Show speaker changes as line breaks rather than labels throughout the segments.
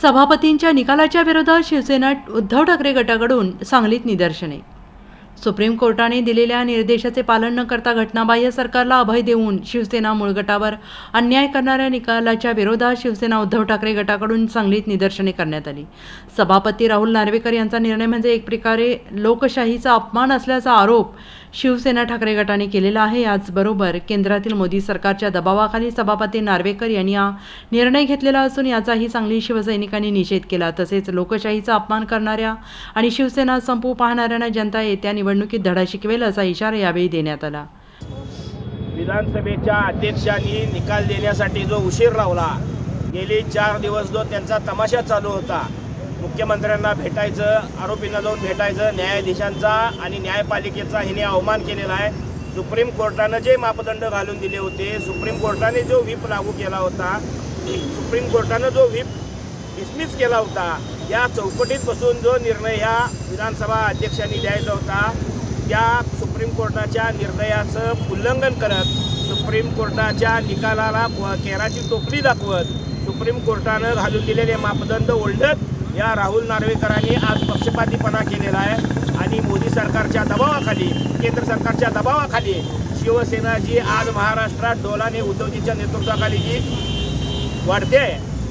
सभापतींच्या निकालाच्या विरोधात शिवसेना उद्धव ठाकरे गटाकडून सांगलीत निदर्शने। सुप्रीम कोर्टाने दिलेल्या निर्देशाचे पालन न करता घटनाबाह्य सरकारला अभय देऊन शिवसेना मूळ गटावर अन्याय करणाऱ्या निकालाच्या विरोधात शिवसेना उद्धव ठाकरे गटाकडून सांगलीत निदर्शने करण्यात आली। सभापती राहुल नार्वेकर यांचा निर्णय म्हणजे एक प्रकारे लोकशाहीचा अपमान असल्याचा आरोप शिवसेना ठाकरे गटाने केलेला आहे। याचबरोबर केंद्रातील मोदी सरकारच्या दबावाखाली सभापती नार्वेकर यांनी हा निर्णय घेतलेला असून याचाही सांगली शिवसैनिकांनी निषेध केला। तसेच लोकशाहीचा अपमान करणाऱ्या आणि शिवसेना संपू पाहणाऱ्यांना जनता येत्या निवडणुकीत धडा शिकवेल असा इशारा यावेळी देण्यात आला।
विधानसभेच्या अध्यक्षांनी निकाल देण्यासाठी जो उशीर लावला, गेली 4 दिवस जो त्यांचा तमाशा चालू होता, मुख्यमंत्र्यांना भेटायचं, आरोपींना जाऊन भेटायचं, न्यायाधीशांचा आणि न्यायपालिकेचा हिने अवमान केलेला आहे। सुप्रीम कोर्टानं जे मापदंड घालून दिले होते, सुप्रीम कोर्टाने जो व्हीप लागू केला होता, सुप्रीम कोर्टानं जो व्हीप डिसमिस केला होता, या चौकटीत बसून जो निर्णय ह्या विधानसभा अध्यक्षांनी द्यायचा होता, त्या सुप्रीम कोर्टाच्या निर्णयाचं उल्लंघन करत, सुप्रीम कोर्टाच्या निकालाला केराची टोपली दाखवत, सुप्रीम कोर्टानं घालून दिलेले मापदंड ओढत या राहुल नार्वेकरांनी आज पक्षपातीपणा केलेला आहे। आणि मोदी सरकारच्या दबावाखाली, केंद्र सरकारच्या दबावाखाली शिवसेना जी आज महाराष्ट्रात डोलाने उद्धवजींच्या नेतृत्वाखाली जी वाढते,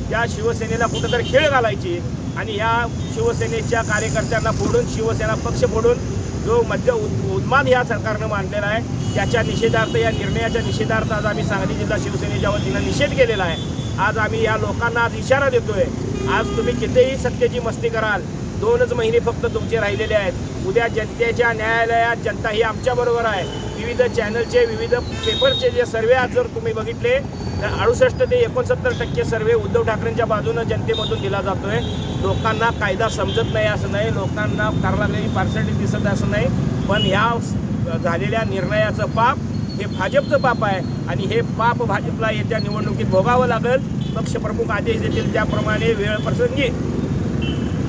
त्या शिवसेनेला कुठेतरी खेळ घालायची आणि ह्या शिवसेनेच्या कार्यकर्त्यांना फोडून, शिवसेना पक्ष फोडून जो मध्य उन्माद ह्या सरकारनं मांडलेला आहे, त्याच्या निषेधार्थ, या निर्णयाच्या निषेधार्थ आज आम्ही सांगली जिल्हा शिवसेनेच्या वतीनं निषेध केलेला आहे। आज आम्ही या लोकांना आज इशारा देतोय, आज तुम्ही कितीही सत्तेची मस्ती कराल, 2च महिने फक्त तुमचे राहिलेले आहेत। उद्या जनतेच्या न्यायालयात जनता ही आमच्याबरोबर आहे। विविध चॅनलचे, विविध पेपरचे जे सर्वे आज जर तुम्ही बघितले तर 68 ते 69% सर्वे उद्धव ठाकरेंच्या बाजूनं जनतेमधून दिला जातोय। लोकांना कायदा समजत नाही असं नाही, लोकांना करायला लागलेली पार्सॅलिटी दिसत असं नाही, पण ह्या झालेल्या निर्णयाचं पाप हे भाजपचं पाप आहे आणि हे पाप भाजपला येत्या निवडणुकीत भोगावं लागेल। पक्षप्रमुख आदेश देतील त्याप्रमाणे वेळप्रसंगी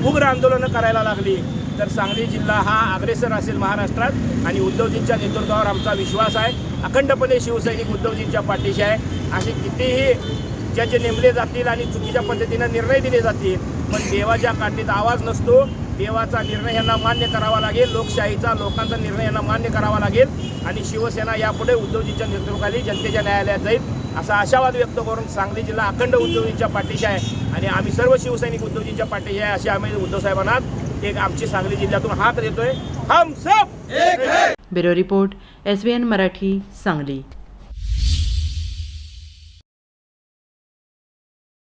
उग्र आंदोलनं करायला लागली तर सांगली जिल्हा हा अग्रेसर असेल महाराष्ट्रात आणि उद्धवजींच्या नेतृत्वावर आमचा विश्वास आहे। अखंडपणे शिवसैनिक उद्धवजींच्या पाठीशी आहे। असे कितीही ज्याचे नेमले जातील आणि चुकीच्या पद्धतीनं निर्णय दिले जातील, पण देवाच्या काठीत आवाज नसतो। देवाचा निर्णय यांना मान्य करावा लागेल, लोकशाहीचा, लोकांचा निर्णय यांना मान्य करावा लागेल आणि शिवसेना यापुढे उद्धवजींच्या नेतृत्वाखाली जनतेच्या न्यायालयात जाईल असा आशावाद व्यक्त करून सांगली जिल्हा अखंड उद्धवजींच्या पाठीशी आहे आणि आम्ही सर्व शिवसैनिक उद्धवजींच्या पाठीशी आहे अशी आम्ही उद्धव साहेबांना एक आमची सांगली जिल्ह्यातून हाक देतोय। हम सब एक है।
Bureau report SVN Marathi, Sangli.